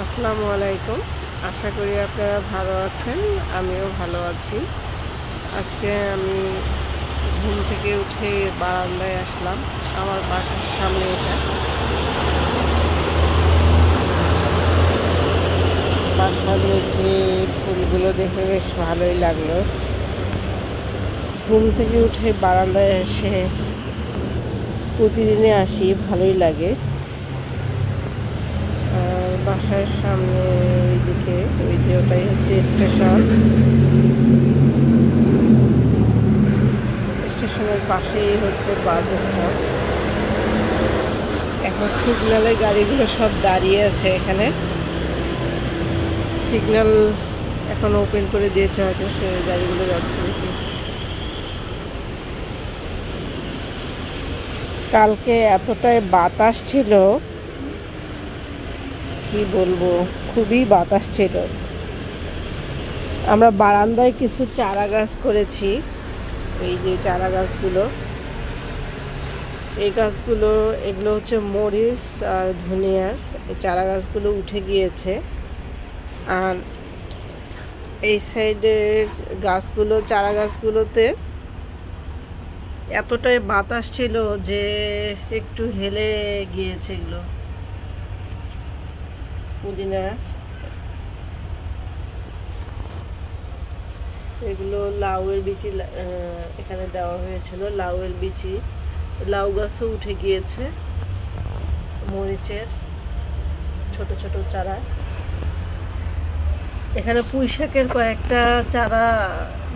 আসসালামু আলাইকুম। আশা করি আপনারা ভালো আছেন, আমিও ভালো আছি। আজকে আমি ঘুম থেকে উঠে বারান্দায় আসলাম। আমার বাসার সামনে এটা। বাসার নিচে ফুলগুলো দেখে বেশ ভালোই লাগলো। ঘুম থেকে উঠে বারান্দায় এসে প্রতিদিনে আসি, ভালোই লাগে। বাসার সামনে ওইদিকে ওই যে ওটাই হচ্ছে স্টেশন। স্টেশনের পাশেই হচ্ছে বাস স্টপ। এখন সিগন্যালে গাড়িগুলো সব দাঁড়িয়ে আছে। এখানে সিগন্যাল এখন ওপেন করে দিয়েছে, হয়তো সে গাড়িগুলো যাচ্ছে দেখি। কালকে এতটাই বাতাস ছিল, কি বলবো, খুবই বাতাস ছিল। আমরা বারান্দায় কিছু চারা গাছ করেছি। এই যে চারা গাছগুলো, এই গাছগুলো এগুলো হচ্ছে মরিচ আর ধনিয়ার। এই চারা গাছগুলো উঠে গিয়েছে। আর এই সাইডের গাছগুলো, চারা গাছগুলোতে এতটাই বাতাস ছিল যে একটু হেলে গিয়েছে। এগুলো পুদিনা, এগুলো লাউয়ের বিচি এখানে দেওয়া হয়েছিল। লাউয়ের বিচি, লাউ গাছও উঠে গিয়েছে। মরিচের ছোট ছোট চারা। এখানে পুঁই শাকের কয়েকটা চারা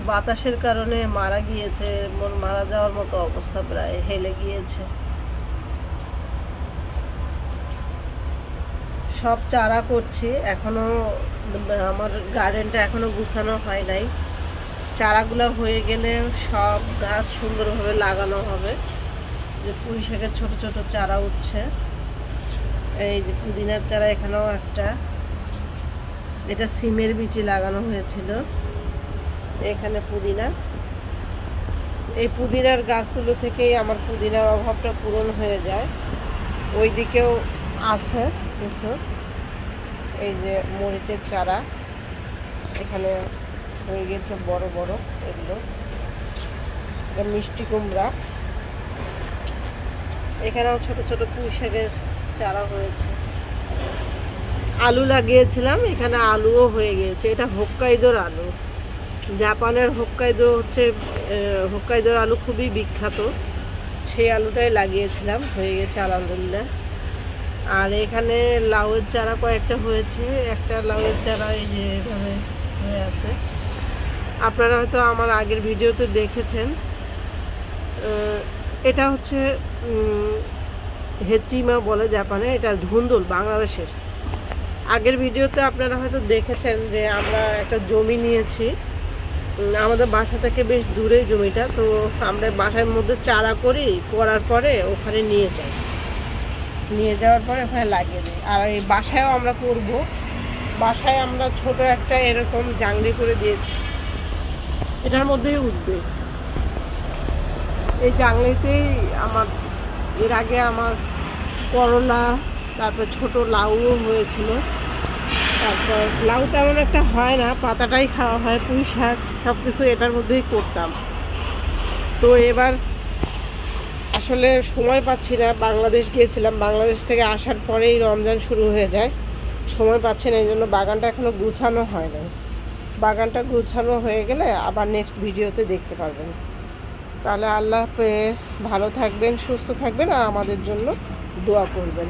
বাতাসের কারণে মারা গিয়েছে, মারা যাওয়ার মতো অবস্থা, প্রায় হেলে গিয়েছে। সব চারা করছি, এখনো আমার গার্ডেনটা এখনো গুছানো হয় নাই। চারাগুলো হয়ে গেলে সব গাছ সুন্দরভাবে লাগানো হবে। যে পুঁই শাকের ছোট ছোট চারা উঠছে, এই যে পুদিনার চারা এখানেও একটা, এটা সিমের বিচি লাগানো হয়েছিল। এখানে পুদিনা, এই পুদিনার গাছগুলো থেকেই আমার পুদিনার অভাবটা পূরণ হয়ে যায়। ওই দিকেও আছে কিছু। এই যে মরিচের চারা এখানে হয়ে গেছে বড় বড়। এগুলো এটা মিষ্টি কুমড়া। এখানেও ছোট ছোট পুঁই শাকের চারা হয়েছে। আলু লাগিয়েছিলাম, এখানে আলুও হয়ে গিয়েছে। এটা হোক্কাইদোর আলু, জাপানের হোক্কাইদো হচ্ছে, হোক্কাইদোর আলু খুবই বিখ্যাত। সেই আলুটাই লাগিয়েছিলাম, হয়ে গেছে আলহামদুলিল্লাহ। আর এখানে লাউয়ের চারা কয়েকটা হয়েছে। একটা লাউয়ের চারা এই যে এভাবে হয়ে আছে। আপনারা হয়তো আমার আগের ভিডিওতে দেখেছেন। এটা হচ্ছে হেচিমা বলে জাপানে, এটা ধুন্দুল বাংলাদেশের। আগের ভিডিওতে আপনারা হয়তো দেখেছেন যে আমরা একটা জমি নিয়েছি আমাদের বাসা থেকে বেশ দূরে জমিটা। তো আমরা বাসার মধ্যে চারা করার পরে ওখানে নিয়ে যাই, নিয়ে যাওয়ার পরে ওখানে লাগিয়ে দিই। আর এই বাসায়ও আমরা করব। বাসায় আমরা ছোট একটা এরকম জাংলি করে দিয়েছি, এটার মধ্যেই উঠবে। এই জাংলিতেই আমার এর আগে আমার করলা, তারপর ছোট লাউও হয়েছিল। তারপর লাউ তেমন একটা হয় না, পাতাটাই খাওয়া হয়। পুঁই শাক সব কিছু এটার মধ্যেই করতাম। তো এবার আসলে সময় পাচ্ছি না, বাংলাদেশ গিয়েছিলাম, বাংলাদেশ থেকে আসার পরেই রমজান শুরু হয়ে যায়, সময় পাচ্ছি না। এই জন্য বাগানটা এখনো গুছানো হয় না। বাগানটা গুছানো হয়ে গেলে আবার নেক্সট ভিডিওতে দেখতে পারবেন। তাহলে আল্লাহ হাফেজ, ভালো থাকবেন, সুস্থ থাকবেন, আর আমাদের জন্য দোয়া করবেন।